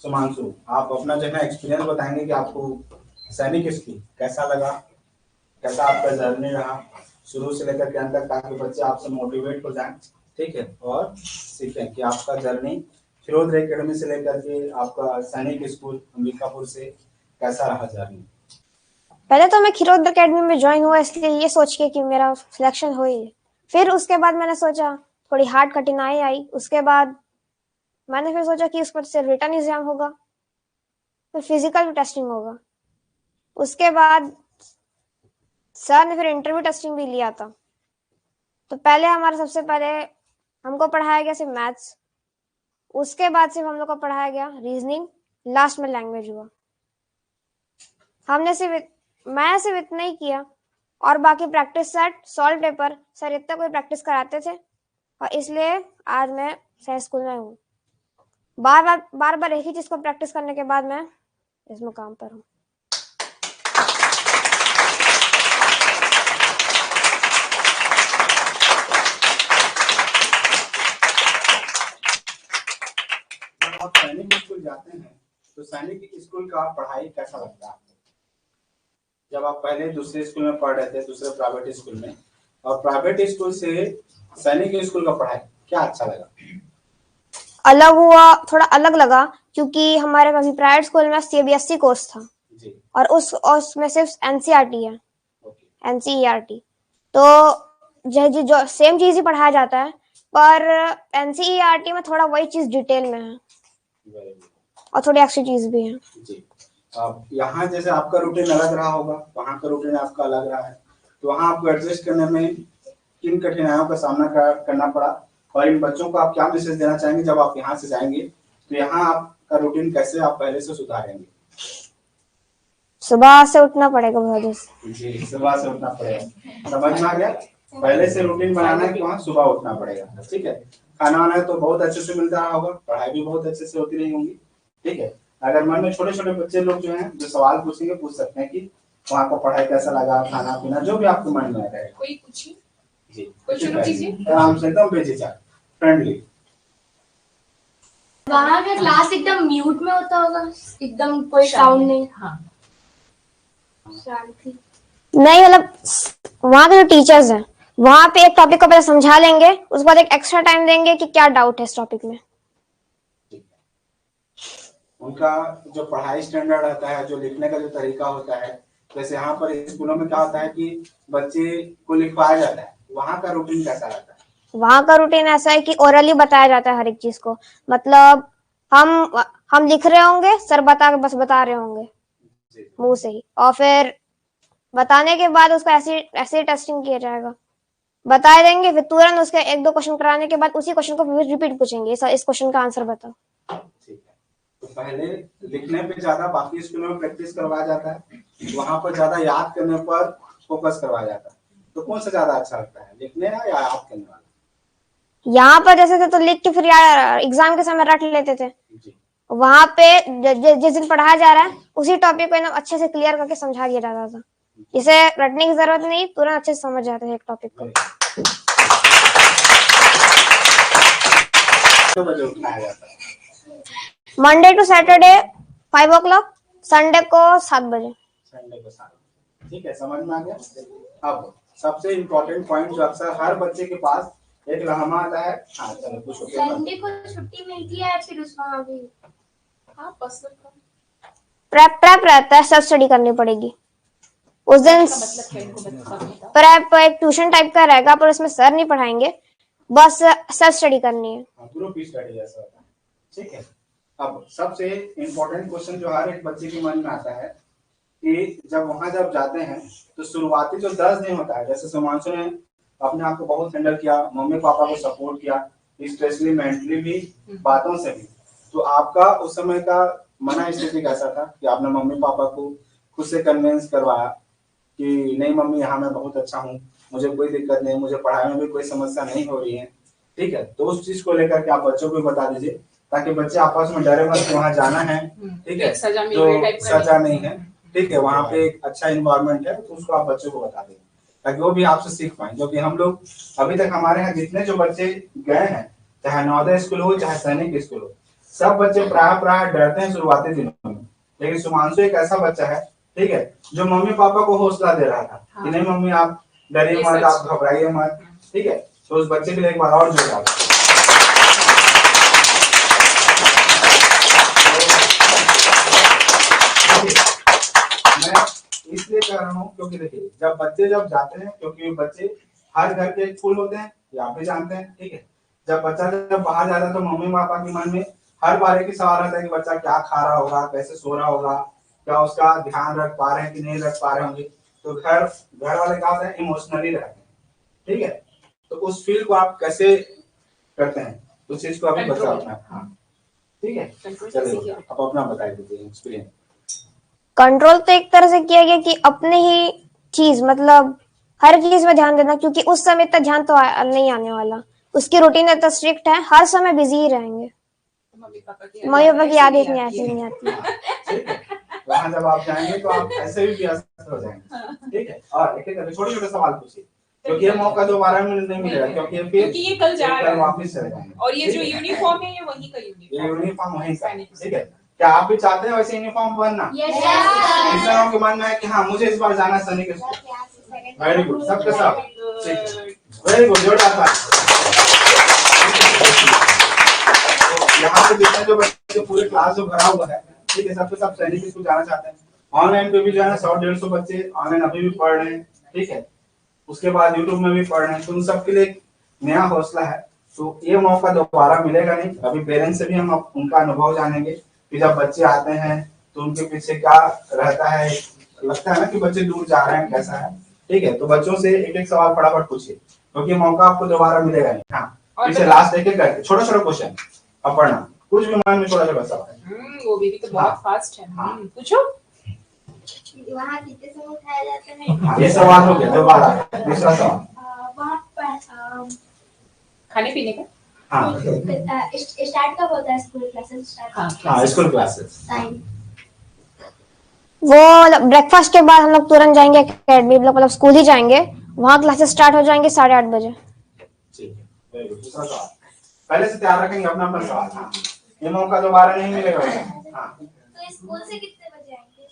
सुमांशु, आप अपना जो है एक्सपीरियंस बताएंगे कि आपको सैनिक स्कूल कैसा लगा, कैसा आपका जर्नी रहा शुरू से लेकर के अंत तक, ताकि बच्चे आपसे मोटिवेट हो जाएं, ठीक है, और सीखें कि आपका जर्नी फिरोज एकेडमी से लेकर के आपका सैनिक स्कूल अंबिकापुर से कैसा रहा जर्नी। पहले तो मैं खिरोद एकेडमी में ज्वाइन हुआ इसलिए ये सोच के कि मेरा सिलेक्शन हो ही। फिर उसके बाद मैंने सोचा थोड़ी हार्ड कठिनाई आई। उसके बाद मैंने फिर सोचा कि उस पर से रिटन एग्जाम होगा, फिर फिजिकल टेस्टिंग होगा। उसके बाद सर ने फिर इंटरव्यू टेस्टिंग भी लिया था। तो पहले हमारा सबसे पहले हमको पढ़ाया गया सिर्फ मैथ्स, उसके बाद सिर्फ हम लोग को पढ़ाया गया रीजनिंग, लास्ट में लैंग्वेज हुआ। मैं सिर्फ इतना ही किया और बाकी practice set, solve paper sir इतना कोई प्रैक्टिस कराते थे और इसलिए आज मैं सही स्कूल में हूँ। बार बार एक ही चीज को प्रैक्टिस करने के बाद मैं इस मुकाम पर हूँ। आप सैनिक स्कूल जाते हैं तो सैनिक स्कूल का पढ़ाई कैसा लगता है आपको? जब आप पहले दूसरे स्कूल में पढ़ रहे थे, दूसरे प्राइवेट स्कूल में, और प्राइवेट स्कूल से सैनिक स्कूल का पढ़ाई क्या अच्छा लगा? अलग हुआ, थोड़ा अलग लगा, क्योंकि हमारे अभी प्राइवेट स्कूल में सीबीएसई कोर्स था जी। और उसमें सिर्फ एनसीईआरटी है, एनसीईआरटी। तो जो सेम चीज ही पढ़ाया जाता है, पर एनसीईआरटी में थोड़ा वही चीज डिटेल में है और थोड़ी एक्स्ट्रा चीज भी है जी। अब यहाँ जैसे आपका रूटीन अलग रहा होगा, वहाँ का रूटीन आपका अलग रहा है, तो वहाँ आपको एडजस्ट करने में किन कठिनाइयों का सामना करना पड़ा, और इन बच्चों को आप क्या मैसेज देना चाहेंगे जब आप यहाँ से जाएंगे, तो यहाँ आपका रूटीन कैसे आप पहले से सुधारेंगे? सुबह से उठना पड़ेगा बहुत जी, सुबह से उठना पड़ेगा, समझ में आ गया। पहले से रूटीन बनाना है कि वहाँ सुबह उठना पड़ेगा, ठीक है। खाना वाना तो बहुत अच्छे से मिलता रहा होगा, पढ़ाई भी बहुत अच्छे से होती रही होंगी, ठीक है। अगर मन में छोटे छोटे बच्चे लोग जो हैं जो सवाल पूछेंगे, पूछ सकते हैं कि वहाँ का पढ़ाई कैसा लगा, खाना पीना जो भी आपके मन में रहे, कोई पूछिए जी, आराम से एकदम बेझिझक फ्रेंडली। वहाँ का क्लास एकदम म्यूट में होता होगा, एकदम कोई साउंड नहीं। हाँ, शांति नहीं, मतलब वहाँ के जो टीचर्स हैं वहाँ पे एक टॉपिक को पहले समझा लेंगे, उसके बाद एक एक्स्ट्रा टाइम देंगे कि क्या डाउट है इस टॉपिक में। उनका जो पढ़ाई स्टैंडर्ड रहता है, जो लिखने का जो तरीका होता है, जैसे यहाँ पर स्कूलों में क्या होता है कि बच्चे को लिखवाया जाता है, वहाँ का रूटीन कैसा रहता है? वहाँ का रूटीन ऐसा है कि ओरली बताया जाता है हर एक चीज को, मतलब हम लिख रहे होंगे, सर बस बता रहे होंगे मुंह से ही, और फिर बताने के बाद उसका ऐसे टेस्टिंग किया जाएगा, बता देंगे, फिर तुरंत उसके एक दो क्वेश्चन कराने के बाद उसी क्वेश्चन को रिपीट पूछेंगे, इस क्वेश्चन का आंसर बताओ। ठीक है, तो पहले लिखने पे ज्यादा बाकी स्कूलों में प्रैक्टिस करवाया जाता है, वहाँ पर ज्यादा याद करने पर फोकस करवाया जाता है, तो कौन सा ज्यादा अच्छा लगता है, लिखने या याद करने वाला? यहाँ पर जैसे थे तो लिख के फिर एग्जाम के समय रट लेते थे, वहां पे जिस दिन पढ़ाया जा रहा है उसी टॉपिक को एकदम अच्छे से क्लियर करके समझा दिया जाता था, जिसे रटने की जरूरत नहीं, तुरंत अच्छे से समझ जाते थे एक टॉपिक को। तो बजे उठाया जाता है? Monday to Saturday 5 o'clock, Sunday को 7 बजे। संडे को 7, ठीक है, समझ में आ गया। अब सबसे इम्पोर्टेंट पॉइंट जो अक्सर हर बच्चे के पास एक लम्हा आता है, हाँ चलो पूछो। संडे को छुट्टी मिलती है, फिर उसमें भी प्रेप रहता है, सेल्फ स्टडी करनी पड़ेगी उस दिन। प्रेप एक ट्यूशन टाइप का रहेगा, पर उसमें सर नहीं पढ़ाएंगे, बस सेल्फ स्टडी करनी है, ग्रुप स्टडी जैसा होता है, ठीक है। अब सबसे इम्पोर्टेंट क्वेश्चन जो हर एक बच्चे के मन में आता है कि जब वहां जाते हैं तो शुरुआती जो 10 दिन होता है, जैसे सुमांशु ने अपने आप को बहुत हैंडल किया, मम्मी पापा को सपोर्ट किया, स्पेशली मेंटली भी, बातों से भी, तो आपका उस समय का मना स्थिति कैसा था कि आपने मम्मी पापा को खुद से कन्विंस करवाया कि नहीं मम्मी यहाँ मैं बहुत अच्छा हूँ, मुझे कोई दिक्कत नहीं, मुझे पढ़ाई में भी कोई समस्या नहीं हो रही है, ठीक है। तो उस चीज को लेकर के आप बच्चों को बता दीजिए, ताकि बच्चे आपस में डरे मत कि वहाँ जाना है, ठीक है, तो सजा नहीं है, ठीक है, वहाँ पे एक अच्छा इन्वायरमेंट है, तो उसको आप बच्चों को बता देंगे ताकि वो भी आपसे सीख पाए। क्योंकि हम लोग अभी तक हमारे यहाँ जितने जो बच्चे गए हैं, चाहे नवोदय स्कूल हो चाहे सैनिक स्कूल हो, सब बच्चे प्राय डरते हैं शुरुआती दिनों में, लेकिन सुमांशु एक ऐसा बच्चा है, ठीक है, जो मम्मी पापा को हौसला दे रहा था कि नहीं मम्मी आप डरिए मत, आप घबराइए मत, ठीक है। तो उस बच्चे के लिए एक बार और जोर डालो। मैं इसलिए कह रहा हूँ क्योंकि देखिए जब जाते हैं, क्योंकि बच्चे हर घर के फूल होते हैं, ये आप भी जानते हैं, ठीक है। जब बाहर जाता है तो मम्मी पापा के मन में हर बार एक ही सवाल रहता है कि बच्चा क्या खा रहा होगा, कैसे सो रहा होगा, क्या उसका ध्यान रख पा रहे हैं कि नहीं रख पा रहे होंगे। तो घर वाले क्या होता है, इमोशनली रहते हैं, ठीक है। तो उस फील को आप कैसे करते हैं, उस चीज को अभी बताओ अपना। हाँ ठीक है, चलिए आप अपना बता दीजिए एक्सपीरियंस। कंट्रोल तो एक तरह से किया गया कि अपने ही चीज मतलब हर चीज में ध्यान देना, क्योंकि उस समय तक ध्यान तो नहीं आने वाला। उसकी रूटीन इतना स्ट्रिक्ट है, हर समय बिजी ही रहेंगे। मम्मी पापा की याद इतनी ऐसी नहीं आती। वहाँ जब आप जाएंगे तो आप ऐसे भी व्यस्त हो जाएंगे, ठीक है। और एक एक छोटे छोटे सवाल पूछिए, क्योंकि ये मौका दोबारा नहीं मिलेगा, क्योंकि ये कल वापस चले जाएंगे। और ये जो यूनिफॉर्म है ये वही का यूनिफॉर्म वही का, ठीक है। क्या आप भी चाहते हैं वैसे यूनिफॉर्म बनना? किस तरह के मन में है कि हाँ मुझे इस बार जाना है सैनिक स्कूल? वेरी गुड, सबके सब, वेरी गुड, जोरदार ताली। यहाँ पे देखते हैं जो बच्चे पूरे क्लास जो भरा हुआ है, ठीक है, सबके सब सैनिक स्कूल जाना चाहते हैं। ऑनलाइन पे भी जो है 100-150 बच्चे ऑनलाइन अभी भी पढ़ रहे हैं, ठीक है। उसके बाद यूट्यूब में भी पढ़ रहे हैं, तो उन सबके लिए नया हौसला है। तो ये मौका दोबारा मिलेगा नहीं। अभी पेरेंट्स से भी हम उनका अनुभव जानेंगे कि जब बच्चे आते हैं तो उनके पीछे क्या रहता है, लगता है ना कि बच्चे दूर जा रहे हैं, कैसा है, ठीक है। तो बच्चों से एक एक सवाल फटाफट पूछिए, क्योंकि मौका आपको दोबारा मिलेगा नहीं। हाँ, पीछे लास्ट एक एक करके छोटा छोटा क्वेश्चन अब पढ़ना, कुछ भी मन में छोटा छोटा सवाल। वो बेबी तो बहुत फास्ट है। पूछो। वहाँ कितने समय उठाया जाता है? हाँ, ये सवाल हो गया, दोबारा दूसरा सवाल। वहाँ खाने पीने का। हाँ, स्टार्ट कब होता है स्कूल क्लासेस स्टार्ट? हाँ, स्कूल क्लासेस टाइम वो ब्रेकफास्ट के बाद हम लोग तुरंत जाएंगे एकेडमी, मतलब स्कूल ही जाएंगे। वहाँ क्लासेस स्टार्ट हो जाएंगे 8:30 बजे। ठीक है, वेरी गुड। दूसरा सवाल पहले से तैयार रखेंगे अपना अपना सवाल। हाँ, ये मौका दोबारा नहीं मिलेगा। हाँ, तो स्कूल से कितने बजे आएंगे?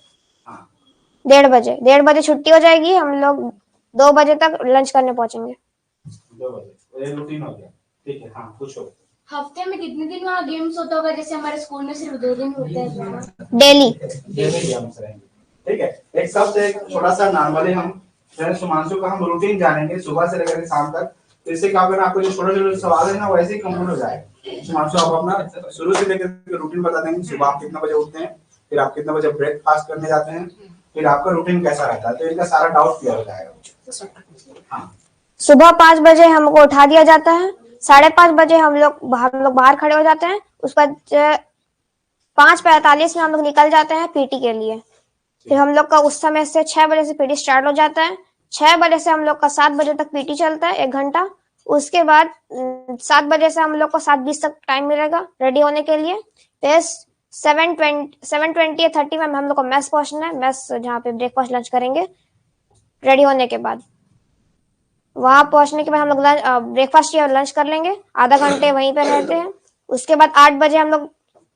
हाँ, 1:30 बजे छुट्टी हो जाएगी। हम लोग 2 बजे तक लंच करने पहुंचेंगे। 2 बजे ये रूटीन हो गया, ठीक है। हाँ, पूछो। हफ्ते में कितने दिन वहाँ गेम्स होता होगा? जैसे हमारे स्कूल में सिर्फ 2 दिन होते हैं। डेली गेम्स रहेंगे, ठीक है। एक सबसे एक छोटा सा नॉर्मली हम सुमांशु का हम रूटीन जानेंगे सुबह से लेकर शाम तक। तो इससे क्या करना, आपको जो छोटे छोटे सवाल है ना वैसे ही कंप्लीट हो जाएगा। सुमांशु आप अपना शुरू से लेकर रूटीन बता देंगे। सुबह आप कितना बजे उठते हैं, फिर आप कितना बजे ब्रेकफास्ट करने जाते हैं, फिर आपका रूटीन कैसा रहता है, तो इनका सारा डाउट क्लियर हो जाएगा। हाँ, सुबह 5 बजे हमको उठा दिया जाता है। 5:30 बजे हम लोग बाहर खड़े हो जाते हैं। उसके बाद 5:45 में हम लोग निकल जाते हैं पीटी के लिए। फिर हम लोग का उस समय से 6 बजे से पीटी स्टार्ट हो जाता है। 6 बजे से हम लोग का 7 बजे तक पीटी चलता है, 1 घंटा। उसके बाद 7 बजे से हम लोग को 7:20 तक टाइम मिलेगा रेडी होने के लिए। फिर 7:20 या 30 में हम लोग को मेस पहुंचना है, मेस जहाँ पे ब्रेकफास्ट लंच करेंगे रेडी होने के बाद। वहां पहुंचने के बाद हम लोग ब्रेकफास्ट या लंच कर लेंगे, आधा घंटे वहीं पे रहते हैं। उसके बाद 8 बजे हम लोग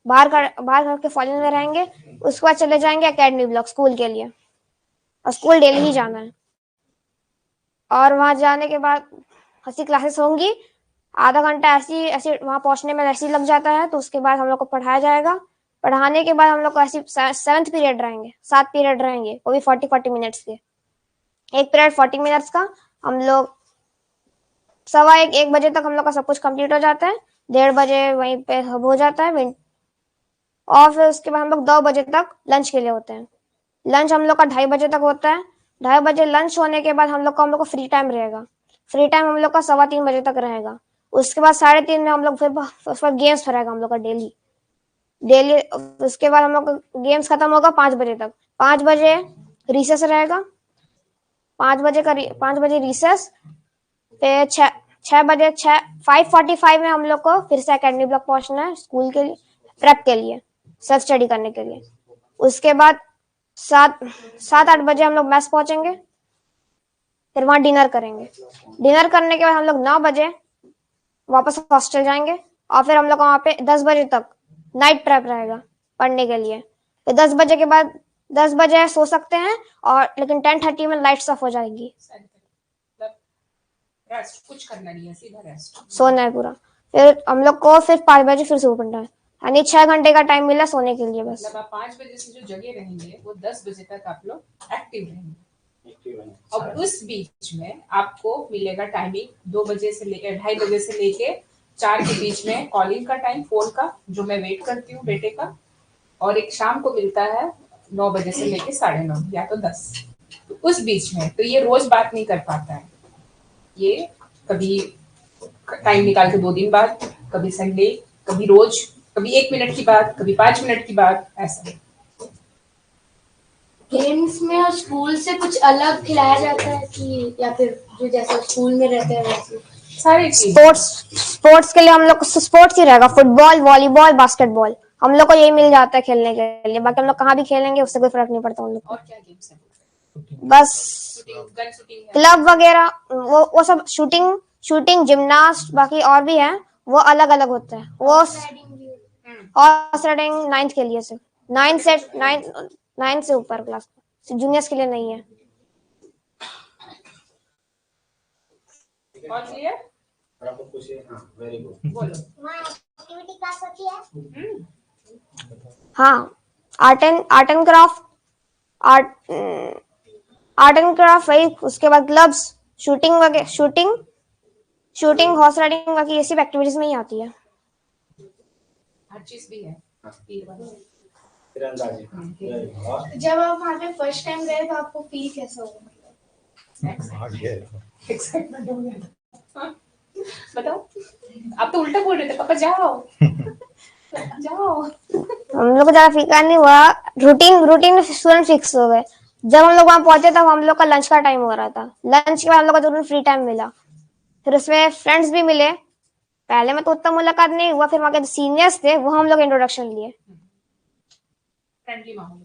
बाहर घर के फॉलोइंग में रहेंगे। उसके बाद चले जाएंगे एकेडमी ब्लॉक स्कूल के लिए, और स्कूल डेली ही जाना है। और वहां जाने के बाद ऐसी क्लासेस होंगी, आधा घंटा ऐसी वहां पहुंचने में ऐसे लग जाता है। तो उसके बाद हम लोग को पढ़ाया जाएगा। पढ़ाने के बाद हम लोग को ऐसी 7th पीरियड रहेंगे, 7 पीरियड रहेंगे, वो भी 40 मिनट्स के। एक पीरियड 40 मिनट्स का। हम लोग 1:15-1 बजे तक हम लोग का सब कुछ कंप्लीट हो जाता है। 1:30 बजे वहीं पे हो जाता है। और फिर उसके बाद हम लोग 2 बजे तक लंच के लिए होते हैं। लंच हम लोग का 2:30 बजे तक होता है। 2:30 बजे लंच होने के बाद हम लोग को फ्री टाइम रहेगा। फ्री टाइम हम लोग का 3:15 बजे तक रहेगा। उसके बाद 3:30 में हम लोग फिर गेम्स रहेगा हम लोग का डेली। उसके बाद हम लोग का गेम्स खत्म होगा 5 बजे तक। 5 बजे रिसेस रहेगा। 5 बजे रिसेस। फिर 5:45 में हम लोग को फिर से एकेडमी ब्लॉक पहुंचना है स्कूल के लिए, प्रेप के लिए, सेल्फ स्टडी करने के लिए। उसके बाद 7-8 बजे हम लोग मेस पहुंचेंगे। फिर वहां डिनर करेंगे। डिनर करने के बाद हम लोग 9 बजे वापस हॉस्टल जाएंगे। और फिर हम लोग वहां पे 10 बजे तक नाइट प्रेप रहेगा पढ़ने के लिए। तो 10 बजे के बाद 10 बजे सो सकते हैं, और लेकिन 10:30 में लाइट्स ऑफ हो जाएगी। रेस्ट कुछ करना नहीं है, सीधा रेस्ट। सोना है पूरा। फिर हम लोग को फिर 5 बजे फिर सो पड़ना है, यानी 6 घंटे का टाइम मिला सोने के लिए बस। मतलब आप 5 बजे से जो जगे रहेंगे वो 10 बजे तक आप लोग एक्टिव रहेंगे। और उस बीच में आपको मिलेगा टाइमिंग 2 बजे से लेकर 2:30 बजे से लेके 4 के बीच में कॉलिंग का टाइम, फोन का, जो मैं वेट करती हूँ बेटे का। और एक शाम को मिलता है 9 बजे से लेके 9:30 या तो 10। तो उस बीच में तो ये रोज बात नहीं कर पाता है, ये कभी टाइम निकाल के 2 दिन बाद, कभी संडे, कभी रोज, कभी 1 मिनट की बात, कभी 5 मिनट की बात, ऐसा। गेम्स में और स्कूल से कुछ अलग खिलाया जाता है कि या फिर जो जैसा स्कूल में रहते हैं वैसे? सारे स्पोर्ट्स के लिए हम लोग को स्पोर्ट्स ही रहेगा, फुटबॉल, वॉलीबॉल, बास्केटबॉल, हम लोग को यही मिल जाता है खेलने के लिए। बाकी हम लोग कहाँ भी खेलेंगे उससे कोई फर्क नहीं पड़ता हम लोग को। और क्या गेम्स है? बस गन शूटिंग है। क्लब वगैरह वो सब, शूटिंग जिमनास्ट, बाकी और भी है, वो अलग अलग होता है। वो हॉर्स राइडिंग 9th के लिए से 9 से ऊपर क्लास, जूनियर्स के लिए नहीं है। और क्लियर? आपको पूछिए। हाँ, वेरी गुड। बोलो। वहाँ एक्टिविटी क्लास होती है? हाँ, आर्ट एंड क्राफ्ट वही, उसके बाद क्लब्स, शूटिंग वगैरह, शूटिंग हॉर्स राइडिंग, बाकी ये सब एक्टिविटीज में ही आती है। हर चीज भी है। तीरंदाजी। जब आप वहाँ पे फर्स्ट टाइम गए तो आपको फील कैसा हुआ? एक्साइटमेंट हो गया था। बताओ, आप तो उल्टा बोल रहे थे, पापा जाओ जाओ। हम लोग को ज्यादा फिक्र नहीं हुआ, रूटीन स्टूडेंट फिक्स हो गए। जब हम लोग वहां पहुंचे तब हम लोग का लंच का टाइम हो रहा था। लंच के बाद हम लोग को तुरंत फ्री टाइम मिला, फिर उसमें फ्रेंड्स भी मिले। पहले में तो उतना मुलाकात नहीं हुआ, फिर वहां के सीनियर्स थे वो हम लोग इंट्रोडक्शन लिए। फ्रेंडली माहौल।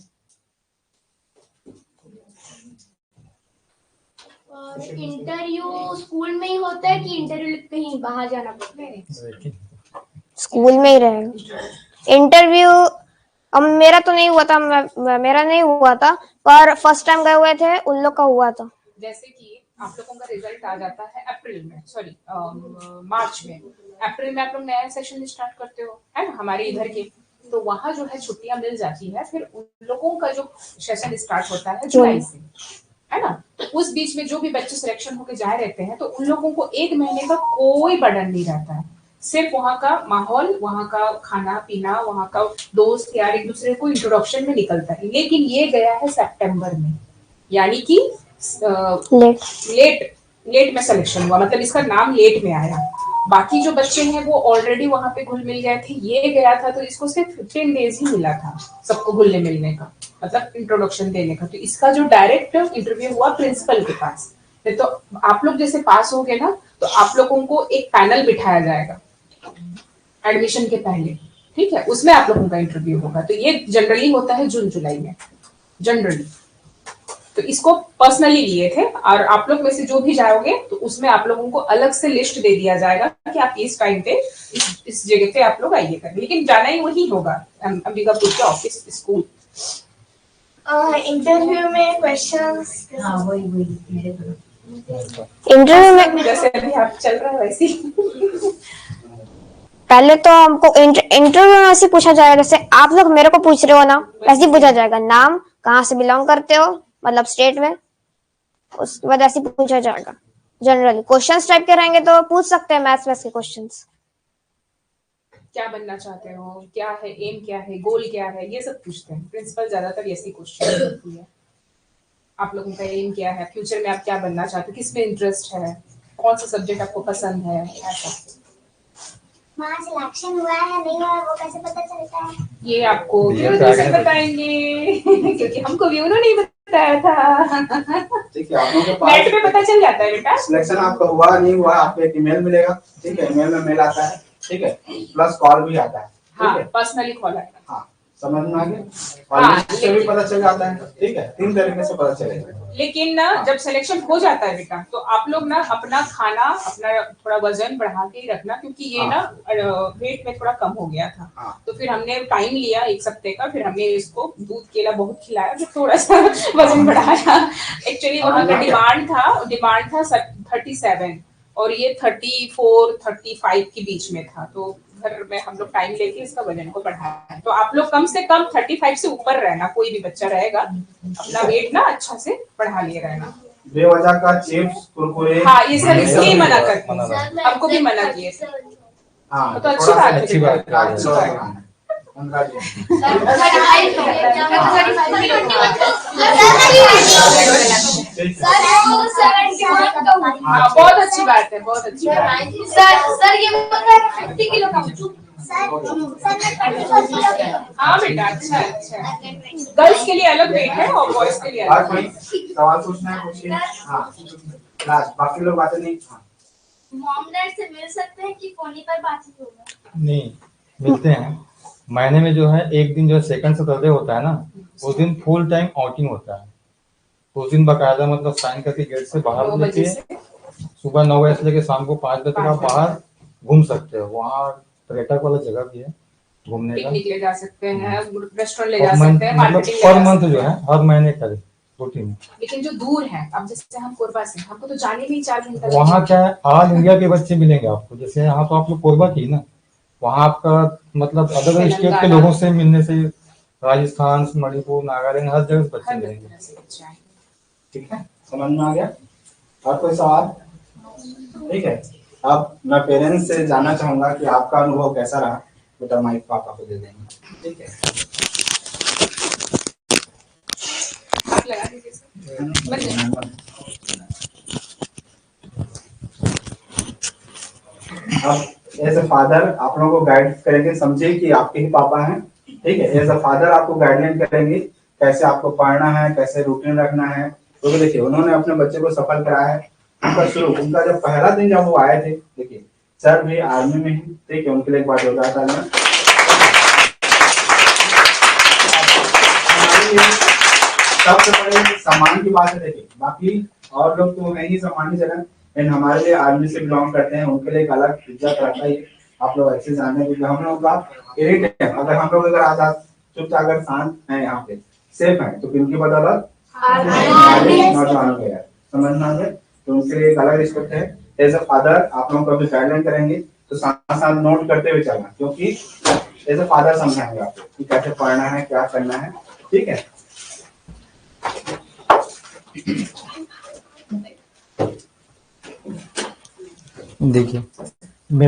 और इंटरव्यू स्कूल में ही होता है कि इंटरव्यू कहीं बाहर जाना पड़ता है? स्कूल में ही रहेगा इंटरव्यू। अब मेरा तो नहीं हुआ था, मेरा नहीं हुआ था, पर फर्स्ट टाइम गए हुए थे उन लोग का हुआ था। जैसे कि आप लोगों का रिजल्ट आ जाता है अप्रैल में, सॉरी मार्च में। अप्रैल में आप लोग नया सेशन स्टार्ट करते हो, है ना, हमारे इधर के। तो वहाँ जो है छुट्टियां मिल जाती है, फिर उन लोगों का जो सेशन स्टार्ट होता है जुलाई से, है ना। तो उस बीच में जो भी बच्चे सिलेक्शन होके जा रहते हैं, तो उन लोगों को 1 महीने का कोई बर्डन नहीं रहता है। सिर्फ वहाँ का माहौल, वहाँ का खाना पीना, वहाँ का दोस्त यार, एक दूसरे को इंट्रोडक्शन में निकलता है। लेकिन ये गया है सितंबर में, यानी कि लेट में सिलेक्शन हुआ, मतलब इसका नाम लेट में आया। बाकी जो बच्चे हैं वो ऑलरेडी वहां पे घुल मिल गए थे, ये गया था तो इसको सिर्फ 15 डेज ही मिला था सबको घुलने मिलने का, मतलब इंट्रोडक्शन देने का। तो इसका जो डायरेक्ट इंटरव्यू हुआ प्रिंसिपल के पास। तो आप लोग जैसे पास हो गए ना, तो आप लोगों को एक पैनल बिठाया जाएगा एडमिशन के पहले, ठीक है, उसमें आप लोगों का इंटरव्यू होगा। तो ये जनरली होता है जून जुलाई में जनरली। तो इसको पर्सनली लिए थे, और आप लोग में से जो भी जाओगे तो उसमें आप लोगों को अलग से लिस्ट दे दिया जाएगा कि आप इस टाइम पे इस जगह पे आप लोग आइएगा। लेकिन जाना ही वही होगा, अंबिकापुर के ऑफिस स्कूल। इंटरव्यू में क्वेश्चंस? हाँ वही इंटरव्यू में जैसे अभी आप चल रहा है वैसे ही। पहले तो हमको इंटरव्यू में ऐसे पूछा जाएगा जैसे आप लोग मेरे को पूछ रहे हो ना, वैसे ही पूछा जाएगा। नाम, कहाँ से बिलोंग करते हो, मतलब स्टेट में, उसके बाद ऐसे पूछा जाएगा। जनरली क्वेश्चंस टाइप के रहेंगे तो पूछ सकते हैं मैथ्स के क्वेश्चंस। क्या बनना चाहते हो, क्या है एम, क्या है गोल, क्या है, ये सब पूछते हैं प्रिंसिपल। ज्यादातर ऐसी क्वेश्चन करती है, आप लोगों का एम क्या है, फ्यूचर में आप क्या बनना चाहते हो, किस में इंटरेस्ट है, कौन सा सब्जेक्ट आपको पसंद है, ऐसा। वहाँ सिलेक्शन हुआ है नहीं हुआ वो कैसे पता चलता है? ये आपको से बताएंगे क्योंकि हमको भी उन्होंने बताया था। ठीक है, आप लोगों के पास नेट पे पता चल जाता है बेटा। सिलेक्शन आपका हुआ नहीं हुआ, आपको एक ईमेल मिलेगा, ठीक है, ईमेल में मेल आता है, ठीक है, प्लस कॉल भी आता है, हाँ, ठीक है, पर्सनली कॉल आता है। हाँ। समझ में आ गया। और हाँ, इससे भी पता चल जाता है, ठीक है, 3 तरीके से पता चलेगा। लेकिन ना जब सिलेक्शन हो जाता है बेटा तो आप लोग ना अपना खाना अपना थोड़ा वजन बढ़ा के ही रखना, क्योंकि ये ना वेट में थोड़ा कम हो गया था। हाँ। तो फिर हमने टाइम लिया 1 हफ्ते का, फिर हमने इसको दूध केला बहुत खिलाया, फिर थोड़ा सा वजन बढ़ाया। एक्चुअली वहाँ का डिमांड था 37 और ये 34-35 के बीच में था। तो घर में हम लोग टाइम लेके इसका वजन को बढ़ाया। तो आप लोग कम से कम 35 से ऊपर रहना, कोई भी बच्चा रहेगा अपना वेट ना अच्छा से बढ़ा लिए रहना। बेवजह का चिप्स कुरकुरे, हाँ ये सर इसलिए मना करते हैं, हमको भी मना किए। हाँ तो अच्छी बात है, अच्छी बात है। हाँ बहुत अच्छी बात है, बहुत अच्छी बात है। सर ये मतलब 50 किलो का हाँ बेटा अच्छा अच्छा। गर्ल्स के लिए अलग वेट है और बॉयज के लिए और अलग। कोई सवाल पूछना है पूछिए। हाँ लास्ट, बाकी लोग बातें नहीं। हाँ मॉम डैड से मिल सकते हैं कि फोन पर बात ही होगा? नहीं मिलते हैं, महीने में जो है एक दिन जो है सेकंड सैटरडे होता है ना, उस दिन फुल टाइम आउटिंग होता है। तो उस दिन बाकायदा मतलब साइन करके गेट से बाहर 9 बजे लेके से सुबह 9 बजे से लेके शाम को 5 बजे तक आप बाहर घूम सकते हो। वहाँ पर्यटक वाला जगह भी है घूमने का। पिकनिक ले जा सकते हैं, रेस्टोरेंट ले जा पर सकते हैं, मतलब मार्केटिंग ले पर जा मंथ सकते जो है हैं। हर महीने का रूटीन। लेकिन जो दूर है, अब जैसे हम कोरबा से, हमको तो जाने में ही 4 घंटा वहाँ क्या है, ऑल इंडिया के बच्चे मिलेंगे आपको। जैसे यहाँ तो आप लोग कोरबा की ना, वहाँ आपका मतलब अदर स्टेट के लोगों से मिलने से, राजस्थान, मणिपुर, नागालैंड, हर जगह से बच्चे हर मिलेंगे। तरह से बच्चे आएंगे। ठीक है, समझ में आ गया। और कोई सवाल? ठीक है, अब मैं पेरेंट्स से जानना चाहूंगा कि आपका अनुभव कैसा रहा। बेटा माइक पापा को दे देंगे, ठीक है। आप लगा दीजिए सर। अब एज ए फादर आप लोगों को गाइड करेंगे, समझे कि आपके ही पापा हैं, ठीक है। एज ए फादर आपको गाइडलाइन करेंगे कैसे आपको पढ़ना है, कैसे रूटीन रखना है। तो देखिए उन्होंने अपने बच्चे को सफल कराया है। उनका जब पहला दिन जब वो आए थे, देखिए सर भी आर्मी में ही, ठीक है, उनके लिए एक बात जोरदार तालियां। सबसे बड़े सम्मान की बात है, देखिए बाकी और लोग तो है ही सामान्य जगह, लेकिन हमारे लिए आर्मी से बिलोंग करते हैं, उनके लिए एक अलग इज्जत रहता है। आप लोग अच्छे जानते हैं, क्योंकि हम लोग का एरिट है। अगर हम लोग अगर आजाद चुपचाप अगर शांत है, यहाँ पे सेफ है, तो किनकी बदौलत? नौजवानों के यार, समझ में आ गया। तो उनके लिए एक अलग रिस्पेक्ट है। एज अ फादर आप लोगों को अभी गाइडलाइन करेंगे तो साथ साथ नोट करते हुए चलना, क्योंकि एज अ फादर समझाएंगे आपको कि कैसे पढ़ना है, क्या करना है, ठीक है। देखिए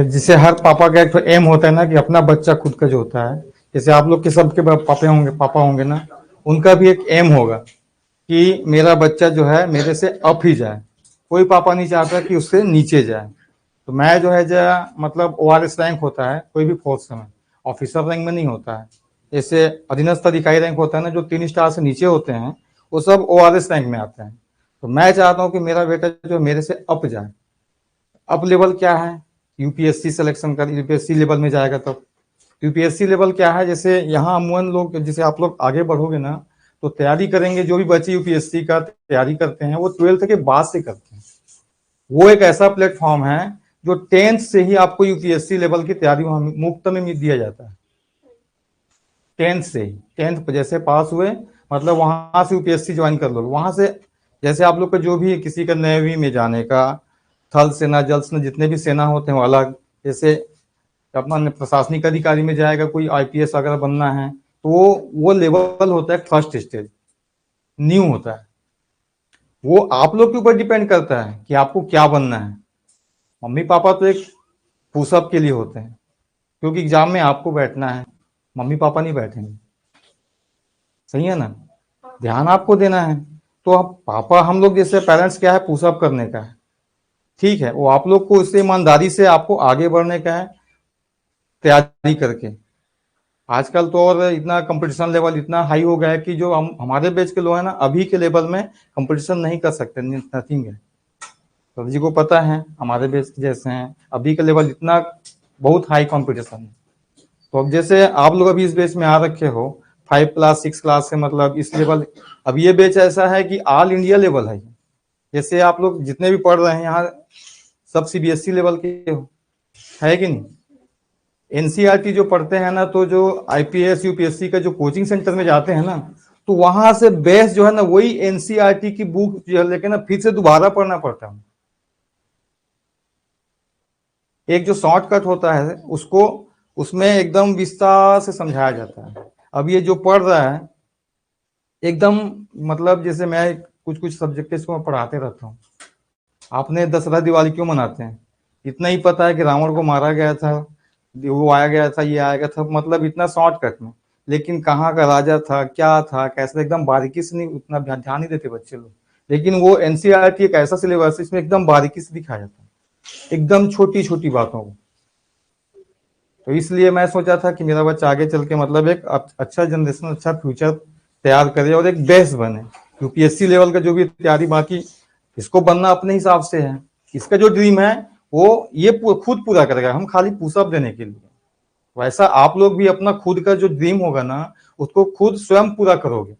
जैसे हर पापा का एक एम होता है ना कि अपना बच्चा खुद का जो होता है, जैसे आप लोग के सबके पापा होंगे ना, उनका भी एक एम होगा कि मेरा बच्चा जो है मेरे से अप ही जाए। कोई पापा नहीं चाहता कि उससे नीचे जाए। तो मैं जो है मतलब ORS रैंक होता है कोई भी फोर्स में, ऑफिसर रैंक में नहीं होता है। जैसे अधीनस्थ अधिकारी रैंक होता है ना, जो 3 स्टार से नीचे होते हैं वो सब ORS रैंक में आते हैं। तो मैं चाहता हूँ कि मेरा बेटा जो मेरे से अप जाए। अप लेवल क्या है? यूपीएससी सिलेक्शन कर, यूपीएससी लेवल में जाएगा तब। यूपीएससी लेवल क्या है? जैसे यहाँ अमूमन लोग, जैसे आप लोग आगे बढ़ोगे ना तो तैयारी करेंगे, जो भी बच्चे यूपीएससी का तैयारी करते हैं वो 12th के बाद से करते हैं। वो एक ऐसा प्लेटफॉर्म है जो 10th से ही आपको यूपीएससी लेवल की तैयारी वहां मुफ्त में दिया जाता है। 10th से ही, 10th जैसे पास हुए मतलब वहां से यूपीएससी ज्वाइन कर लो। वहां से जैसे आप लोग का जो भी किसी का नेवी में जाने का, थल सेना, जल सेना, जितने भी सेना होते हैं वो अलग। जैसे अपना प्रशासनिक अधिकारी में जाएगा, कोई आईपीएस अगर बनना है तो वो लेवल होता है फर्स्ट स्टेज, न्यू होता है। वो आप लोग के ऊपर डिपेंड करता है कि आपको क्या बनना है। मम्मी पापा तो एक पुशअप के लिए होते हैं, क्योंकि एग्जाम में आपको बैठना है, मम्मी पापा नहीं बैठेंगे। सही है ना? ध्यान आपको देना है। तो अब पापा, हम लोग जैसे पेरेंट्स क्या है, पुशअप करने का है, ठीक है। वो आप लोग को इससे ईमानदारी से आपको आगे बढ़ने का है, तैयारी करके। आजकल तो और इतना कंपटीशन लेवल इतना हाई हो गया है कि जो हम हमारे बैच के लोग हैं ना, अभी के लेवल में कंपटीशन नहीं कर सकते, नथिंग है। तो जी को पता है हमारे बैच जैसे हैं, अभी के लेवल इतना बहुत हाई कंपटीशन है। तो अब जैसे आप लोग अभी इस बैच में आ रखे हो 5 क्लास 6 क्लास से, मतलब इस लेवल, अब ये बैच ऐसा है कि ऑल इंडिया लेवल है। जैसे आप लोग जितने भी पढ़ रहे हैं यहाँ सब सीबीएसई लेवल के हो, है कि नहीं। एनसीईआरटी जो पढ़ते हैं ना, तो जो आईपीएस यूपीएससी का जो कोचिंग सेंटर में जाते हैं ना, तो वहां से बेस जो है ना वही एनसीईआरटी की बुक जो है लेके ना फिर से दोबारा पढ़ना पड़ता है। एक जो शॉर्टकट होता है उसको उसमें एकदम विस्तार से समझाया जाता है। अब ये जो पढ़ रहा है एकदम, मतलब जैसे मैं कुछ कुछ सब्जेक्ट इसको मैं पढ़ाते रहता हूँ। आपने दशहरा दिवाली क्यों मनाते हैं? इतना ही पता है कि रावण को मारा गया था, वो आया गया था, ये आया गया था, मतलब इतना शॉर्टकट में। लेकिन कहाँ का राजा था, क्या था, कैसे, एकदम बारीकी से नहीं, उतना ध्यान नहीं देते बच्चे लोग। लेकिन वो एनसीईआरटी एक ऐसा सिलेबस है इसमें एकदम बारीकी से दिखाया जाता है, एकदम छोटी छोटी बातों को। तो इसलिए मैं सोचा था कि मेरा बच्चा आगे चल के मतलब एक अच्छा जनरेशन, अच्छा फ्यूचर तैयार करे और एक बेस्ट बने। यूपीएससी लेवल का जो भी तैयारी, बाकी इसको बनना अपने हिसाब से है। इसका जो ड्रीम है वो ये खुद पूरा करेगा, हम खाली पुशअप देने के लिए। वैसा आप लोग भी अपना खुद का जो ड्रीम होगा ना उसको खुद स्वयं पूरा करोगे।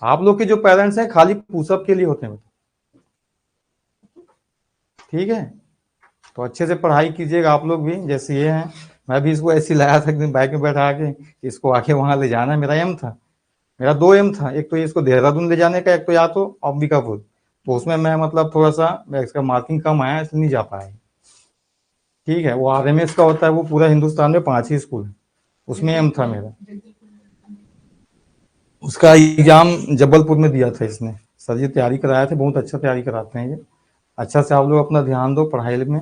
आप लोग के जो पेरेंट्स हैं खाली पुशअप के लिए होते हैं, ठीक है। तो अच्छे से पढ़ाई कीजिएगा आप लोग भी, जैसे ये हैं। मैं भी इसको ऐसे लाया था, एक दिन बाइक में बैठा के इसको आके वहां ले जाना मेरा एम था। मेरा 2 एम था, एक तो इसको देहरादून ले जाने का, एक तो या तो अंबिकापुर। तो उसमें मैं मतलब थोड़ा सा इसका मार्किंग कम आया इसलिए नहीं जा पाया, ठीक है। वो आरएमएस का होता है, वो पूरा हिंदुस्तान में 5 ही स्कूल है, उसमें एम था मेरा। उसका एग्जाम जबलपुर में दिया था इसने, सर जी तैयारी कराया थे, बहुत अच्छा तैयारी कराते हैं ये। अच्छा से आप लोग अपना ध्यान दो पढ़ाई में।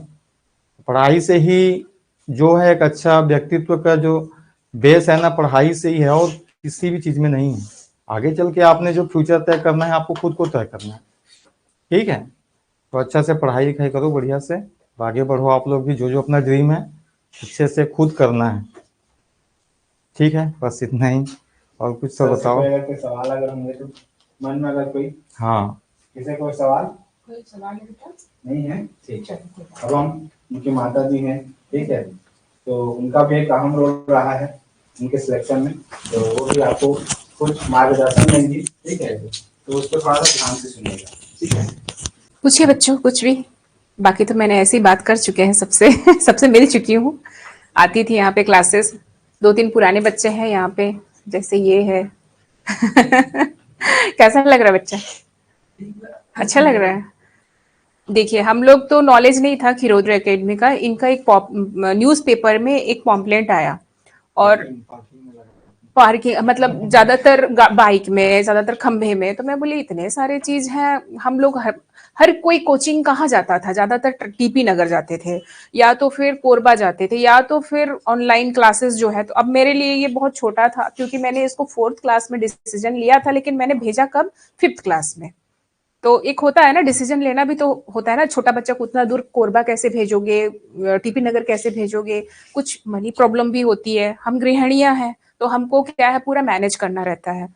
पढ़ाई से ही जो है एक अच्छा व्यक्तित्व का जो बेस है ना, पढ़ाई से ही है, और किसी भी चीज में नहीं है। आगे चल के आपने जो फ्यूचर तय करना है आपको खुद को तय करना है, ठीक है। तो अच्छा से पढ़ाई लिखाई करो बढ़िया से, आगे बढ़ो आप लोग भी। जो जो अपना ड्रीम है अच्छे से खुद करना है, ठीक है। बस इतना ही, और कुछ सब बताओ। अगर कोई सवाल अगर होंगे तो मन में, अगर कोई, हाँ, किसी कोई सवाल कोई सवाल है बेटा? नहीं है, ठीक है। चलो, अब हम, उनकी माता जी हैं, ठीक है, तो उनका भी एक अहम रोल रहा है उनके सिलेक्शन में, तो वो भी आपको कुछ मार्गदर्शन देंगी, ठीक है। तो उसको थोड़ा सा ध्यान से सुनिएगा, ठीक है। पूछिए बच्चों कुछ भी। बाकी तो मैंने ऐसी बात कर चुके हैं सबसे सबसे मिल चुकी हूँ। आती थी यहाँ पे क्लासेस, 2-3 पुराने बच्चे हैं यहाँ पे, जैसे ये है कैसा लग रहा है बच्चा? अच्छा लग रहा है। देखिए हम लोग तो नॉलेज नहीं था खिरोद्र एकेडमी का, इनका एक न्यूज़पेपर में एक पॉम्पलेट आया, और पार्किंग मतलब ज्यादातर बाइक में, ज्यादातर खंभे में। तो मैं बोली इतने सारे चीज हैं, हम लोग हर कोई कोचिंग कहाँ जाता था, ज्यादातर टीपी नगर जाते थे, या तो फिर कोरबा जाते थे, या तो फिर ऑनलाइन क्लासेस जो है। तो अब मेरे लिए ये बहुत छोटा था, क्योंकि मैंने इसको 4th क्लास में डिसीजन लिया था, लेकिन मैंने भेजा कब, 5th क्लास में। तो एक होता है ना डिसीजन लेना भी, तो होता है ना, छोटा बच्चा को उतना दूर कोरबा कैसे भेजोगे, टीपी नगर कैसे भेजोगे, कुछ मनी प्रॉब्लम भी होती है। हम गृहिणियां हैं तो हमको क्या है, पूरा मैनेज करना रहता है,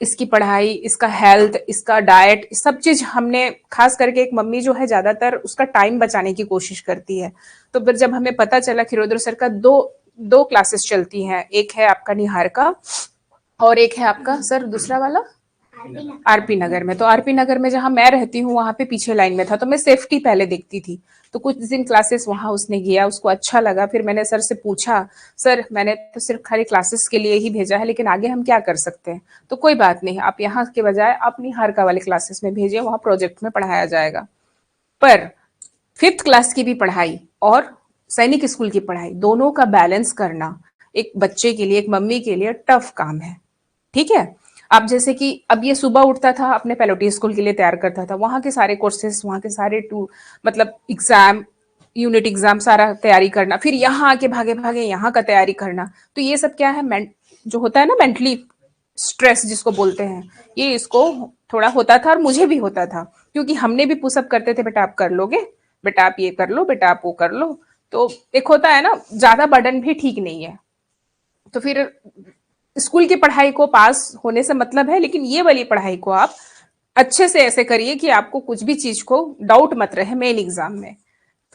इसकी पढ़ाई, इसका हेल्थ, इसका डाइट, सब चीज हमने, खास करके एक मम्मी जो है ज्यादातर उसका टाइम बचाने की कोशिश करती है। तो फिर जब हमें पता चला खिरोद्र सर का दो क्लासेस चलती हैं, एक है आपका निहार का और एक है आपका सर दूसरा वाला आरपी नगर में। तो आरपी नगर में जहां मैं रहती हूँ वहां पे पीछे लाइन में था, तो मैं सेफ्टी पहले देखती थी। तो कुछ दिन क्लासेस वहां उसने किया, उसको अच्छा लगा। फिर मैंने सर से पूछा, सर मैंने तो सिर्फ खाली क्लासेस के लिए ही भेजा है, लेकिन आगे हम क्या कर सकते हैं? तो कोई बात नहीं, आप यहाँ के बजाय आप निहारका वाले क्लासेस में भेजिए, वहां प्रोजेक्ट में पढ़ाया जाएगा। पर 5th क्लास की भी पढ़ाई और सैनिक स्कूल की पढ़ाई, दोनों का बैलेंस करना एक बच्चे के लिए, एक मम्मी के लिए टफ काम है, ठीक है। अब जैसे कि अब ये सुबह उठता था, अपने पैलोटी स्कूल के लिए तैयार करता था, वहां के सारे कोर्सेस, वहां के सारे मतलब एग्जाम, यूनिट एग्जाम सारा तैयारी करना, फिर यहाँ आके भागे भागे यहाँ का तैयारी करना। तो ये सब क्या है, जो होता है ना मेंटली स्ट्रेस जिसको बोलते हैं, ये इसको थोड़ा होता था, और मुझे भी होता था, क्योंकि हमने भी पुशअप करते थे, बेटा आप कर लोगे, बेटा आप ये कर लो, बेटा आप वो कर लो। तो एक होता है ना, ज्यादा बर्डन भी ठीक नहीं है। तो फिर स्कूल की पढ़ाई को पास होने से मतलब है, लेकिन ये वाली पढ़ाई को आप अच्छे से ऐसे करिए कि आपको कुछ भी चीज को डाउट मत रहे मेन एग्जाम में।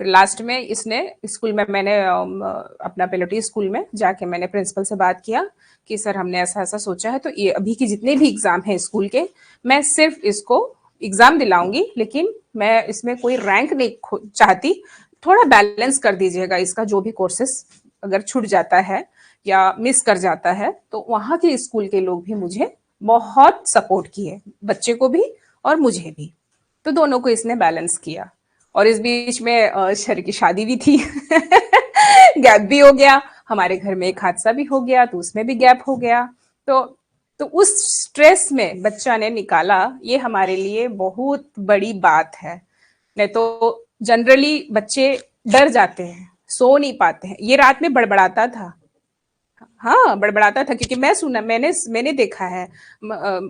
फिर लास्ट में इसने स्कूल में मैंने अपना पेलोटी स्कूल में जाके मैंने प्रिंसिपल से बात किया कि सर हमने ऐसा ऐसा सोचा है, तो ये अभी के जितने भी एग्जाम हैं स्कूल के, मैं सिर्फ इसको एग्जाम दिलाऊंगी, लेकिन मैं इसमें कोई रैंक नहीं चाहती, थोड़ा बैलेंस कर दीजिएगा इसका, जो भी कोर्सेस अगर छूट जाता है या मिस कर जाता है। तो वहाँ के स्कूल के लोग भी मुझे बहुत सपोर्ट किए, बच्चे को भी और मुझे भी, तो दोनों को इसने बैलेंस किया। और इस बीच में शर की शादी भी थी गैप भी हो गया, हमारे घर में एक हादसा भी हो गया तो उसमें भी गैप हो गया। तो उस स्ट्रेस में बच्चा ने निकाला, ये हमारे लिए बहुत बड़ी बात है। नहीं तो जनरली बच्चे डर जाते हैं, सो नहीं पाते हैं। ये रात में बड़बड़ाता था, हाँ बड़बड़ाता था, क्योंकि मैंने देखा है,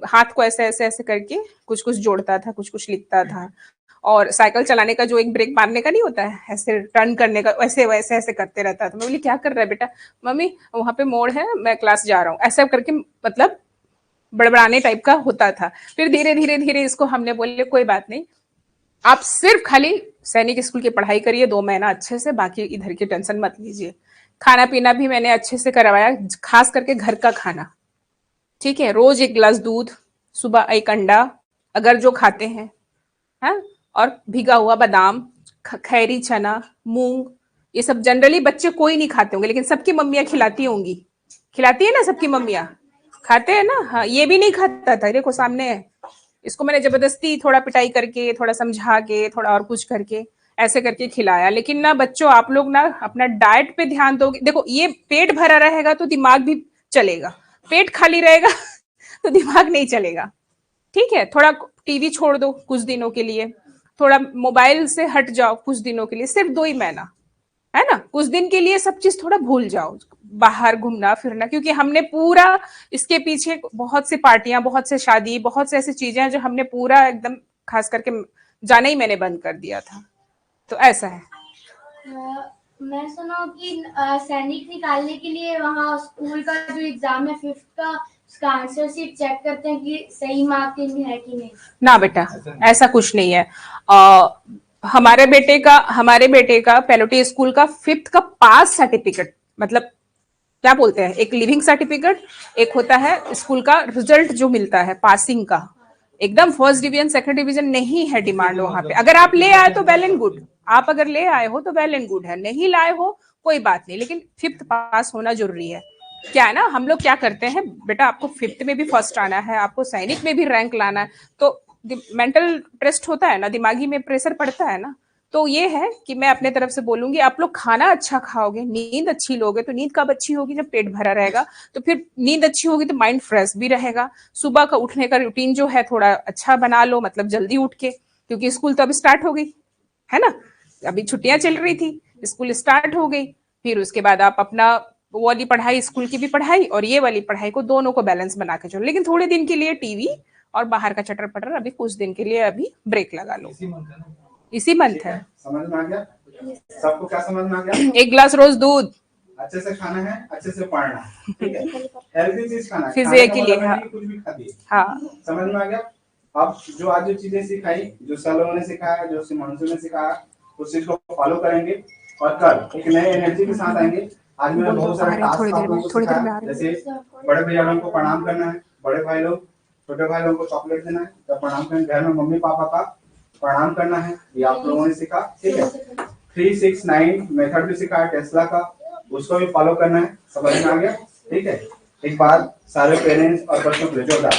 हाथ को ऐसे ऐसे ऐसे करके कुछ कुछ जोड़ता था, कुछ कुछ लिखता था। और साइकिल चलाने का जो एक ब्रेक मारने का नहीं होता है, ऐसे टर्न करने का, वैसे वैसे ऐसे करते रहता था। मैं बोली क्या कर रहा है बेटा? मम्मी वहां पे मोड़ है, मैं क्लास जा रहा हूँ, ऐसा करके मतलब बड़बड़ाने टाइप का होता था। फिर धीरे धीरे धीरे इसको हमने बोले कोई बात नहीं, आप सिर्फ खाली सैनिक स्कूल की पढ़ाई करिए 2 महीना अच्छे से, बाकी इधर की टेंशन मत लीजिए। खाना पीना भी मैंने अच्छे से करवाया, खास करके घर का खाना, ठीक है। रोज 1 गिलास दूध, सुबह 1 अंडा अगर जो खाते हैं, हाँ, और भीगा हुआ बादाम, खैरी चना, मूंग, ये सब जनरली बच्चे कोई नहीं खाते होंगे, लेकिन सबकी मम्मियाँ खिलाती होंगी, खिलाती है ना सबकी मम्मियाँ, खाते हैं ना। हाँ, ये भी नहीं खाता था, देखो सामने है। इसको मैंने जबरदस्ती थोड़ा पिटाई करके, थोड़ा समझा के, थोड़ा और कुछ करके, ऐसे करके खिलाया। लेकिन ना बच्चों, आप लोग ना अपना डाइट पे ध्यान दोगे। देखो ये पेट भरा रहेगा तो दिमाग भी चलेगा, पेट खाली रहेगा तो दिमाग नहीं चलेगा, ठीक है। थोड़ा टीवी छोड़ दो कुछ दिनों के लिए, थोड़ा मोबाइल से हट जाओ कुछ दिनों के लिए, सिर्फ 2 ही महीना है ना, कुछ दिन के लिए सब चीज थोड़ा भूल जाओ, बाहर घूमना फिरना, क्योंकि हमने पूरा इसके पीछे बहुत सी पार्टियां, बहुत से शादी, बहुत से ऐसी चीजें हैं जो हमने पूरा एकदम खास करके जाना ही मैंने बंद कर दिया था। तो ऐसा है। मैं सुना कि सैनिक निकालने के लिए वहाँ स्कूल का जो एग्जाम है 5th का, उसका आंसर शीट चेक करते हैं कि सही मार्किंग है कि नहीं। ना बेटा, ऐसा कुछ नहीं है। हमारे बेटे का पेलोटी स्कूल का 5th का पास सर्टिफिकेट, मतलब क्या बोलते हैं, एक लिविंग सर्टिफिकेट, एक होता है स्कूल का रिजल्ट जो मिलता है पासिंग का, एकदम 1st डिवीजन 2nd डिवीजन नहीं है डिमांड वहां पे। अगर आप ले आए तो वेल एंड गुड, आप अगर ले आए हो तो वेल एंड गुड है, नहीं लाए हो कोई बात नहीं, लेकिन 5th पास होना जरूरी है। क्या है ना, हम लोग क्या करते हैं बेटा, आपको 5th में भी फर्स्ट आना है, आपको सैनिक में भी रैंक लाना है, तो मेंटल टेस्ट होता है ना, दिमागी में प्रेशर पड़ता है ना। तो ये है कि मैं अपने तरफ से बोलूंगी, आप लोग खाना अच्छा खाओगे, नींद अच्छी लोगे, तो नींद कब अच्छी होगी, जब पेट भरा रहेगा, तो फिर नींद अच्छी होगी तो माइंड फ्रेश भी रहेगा। सुबह का उठने का रूटीन जो है थोड़ा अच्छा बना लो, मतलब जल्दी उठ के, क्योंकि स्कूल तो अभी स्टार्ट हो गई है ना, अभी छुट्टियां चल रही थी, स्कूल स्टार्ट हो गई। फिर उसके बाद आप अपना वो वाली पढ़ाई, स्कूल की भी पढ़ाई और ये वाली पढ़ाई को, दोनों को बैलेंस बना के चलो। लेकिन थोड़े दिन के लिए टीवी और बाहर का चटर पटर अभी कुछ दिन के लिए अभी ब्रेक लगा लो। इसी मंथ है। समझ में आ गया सबको? क्या समझ में आ गया? 1 गिलास रोज दूध, अच्छे से खाना है, अच्छे से पढ़ना है, ठीक है, हेल्दी चीज खाना है, फिजिकली, हाँ, कुछ भी खा दिए, हाँ। समझ में आ गया? अब जो आज जो चीजें सिखाई, जो सलों ने सिखाया, जो सिमांशु ने सिखाया, उस चीज को फॉलो करेंगे और कल एक नए एनर्जी के साथ आएंगे। आज मैंने बहुत सारे टास्क आप लोगों को सिखाया, जैसे बड़े भैया लोगों को प्रणाम करना है, बड़े भाई लोग छोटे भाई लोगों को चॉकलेट देना है, तो प्रणाम करें, घर में मम्मी पापा का प्रणाम करना है, ये आप लोगों ने सीखा, ठीक है। 369 मेथड भी सिखाया टेस्ला का, उसको भी फॉलो करना है, समझ में आ गया? ठीक है, एक बार सारे पेरेंट्स और बच्चों को जोरदार